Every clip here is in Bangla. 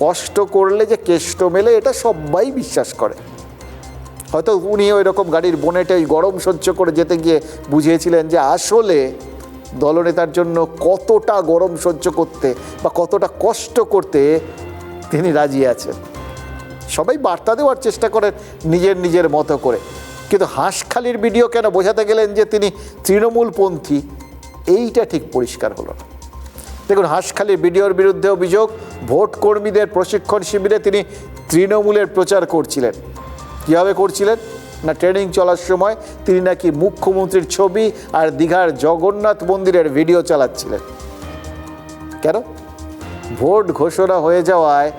কষ্ট করলে যে কেষ্ট মেলে এটা সবাই বিশ্বাস করে। হয়তো উনি ওই রকম গাড়ির বোনেটে গরম সহ্য করে যেতে গিয়ে বুঝিয়েছিলেন যে আসলে দলনেতার জন্য কতটা গরম সহ্য করতে বা কতটা কষ্ট করতে তিনি রাজি আছেন। সবাই বার্তা দেওয়ার চেষ্টা করেন নিজের নিজের মতো করে, কিন্তু হাঁসখালির ভিডিও কেন বোঝাতে গেলেন যে তিনি তৃণমূলপন্থী, এইটা ঠিক পরিষ্কার হলো না। দেখুন, হাঁসখালির ভিডিওর বিরুদ্ধে অভিযোগ, ভোট কর্মীদের প্রশিক্ষণ শিবিরে তিনি তৃণমূলের প্রচার করছিলেন। কীভাবে করছিলেন না, ট্রেনিং চলার সময় তিনি নাকি মুখ্যমন্ত্রীর ছবি আর দীঘার জগন্নাথ মন্দিরের ভিডিও চালাচ্ছিলেন। কেন? ভোট ঘোষণা হয়ে যাওয়ায়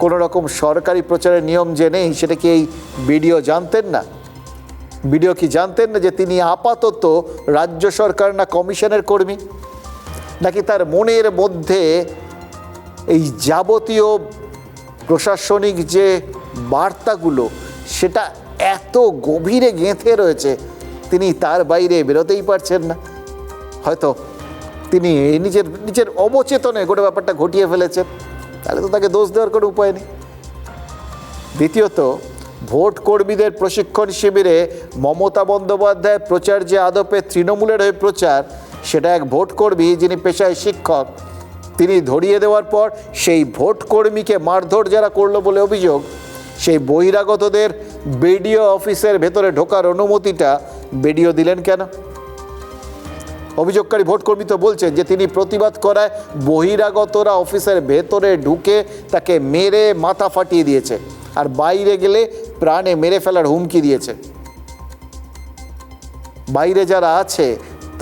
কোনো রকম সরকারি প্রচারের নিয়ম যে নেই, সেটা কি এই ভিডিও জানতেন না? ভিডিও কি জানতেন না যে তিনি আপাতত রাজ্য সরকার না কমিশনের কর্মী? নাকি তার মনের মধ্যে এই যাবতীয় প্রশাসনিক যে বার্তাগুলো সেটা এত গভীরে গেঁথে রয়েছে তিনি তার বাইরে বেরোতেই পারছেন না? হয়তো তিনি নিজের নিজের অবচেতনে গোটা ব্যাপারটা ঘটিয়ে ফেলেছেন, তাহলে তো তাকে দোষ দেওয়ার কোনো উপায় নেই। দ্বিতীয়ত, ভোট কর্মীদের প্রশিক্ষণ শিবিরে মমতা বন্দ্যোপাধ্যায় প্রচার যে আদপে তৃণমূলের হয়ে প্রচার, সেটা এক ভোট কর্মী যিনি পেশায় শিক্ষক তিনি ধরিয়ে দেওয়ার পর সেই ভোট কর্মীকে মারধর যারা করলো বলে অভিযোগ, সেই বহিরাগতদের বিডিও অফিসের ভেতরে ঢোকার অনুমতিটা বিডিও দিলেন কেন? অভিযোগকারী ভোটকর্মী তো বলছেন যে তিনি প্রতিবাদ করায় বহিরাগতরা অফিসের ভেতরে ঢুকে তাকে মেরে মাথা ফাটিয়ে দিয়েছে, আর বাইরে গেলে প্রাণে মেরে ফেলার হুমকি দিয়েছে। বাইরে যারা আছে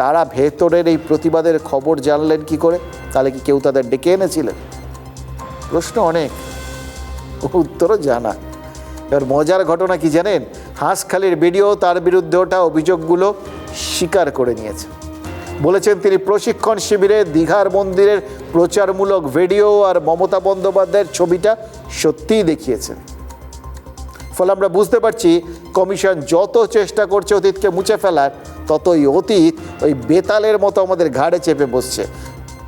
তারা ভেতরের এই প্রতিবাদের খবর জানলেন কি করে? তাহলে কি কেউ তাদের ডেকে এনেছিলেন? প্রশ্ন অনেক, উত্তরও জানা। এবার মজার ঘটনা কি জানেন, হাঁসখালির ভিডিও তার বিরুদ্ধে ওঠা অভিযোগগুলো স্বীকার করে নিয়েছে। বলেছেন তিনি প্রশিক্ষণ শিবিরে দীঘার মন্দিরের প্রচারমূলক ভিডিও আর মমতা বন্দ্যোপাধ্যায়ের ছবিটা সত্যিই দেখিয়েছেন। ফলে আমরা বুঝতে পারছি কমিশন যত চেষ্টা করছে অতীতকে মুছে ফেলার, ততই অতীত ওই বেতালের মতো আমাদের ঘাড়ে চেপে বসছে।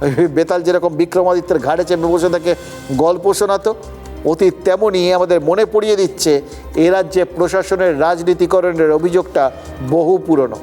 ওই বেতাল যেরকম বিক্রমাদিত্যের ঘাড়ে চেপে বসে থাকে গল্প শোনাতো, অতীত তেমনই আমাদের মনে পড়িয়ে দিচ্ছে এ রাজ্যে প্রশাসনের রাজনীতিকরণের অভিযোগটা বহু পুরনো।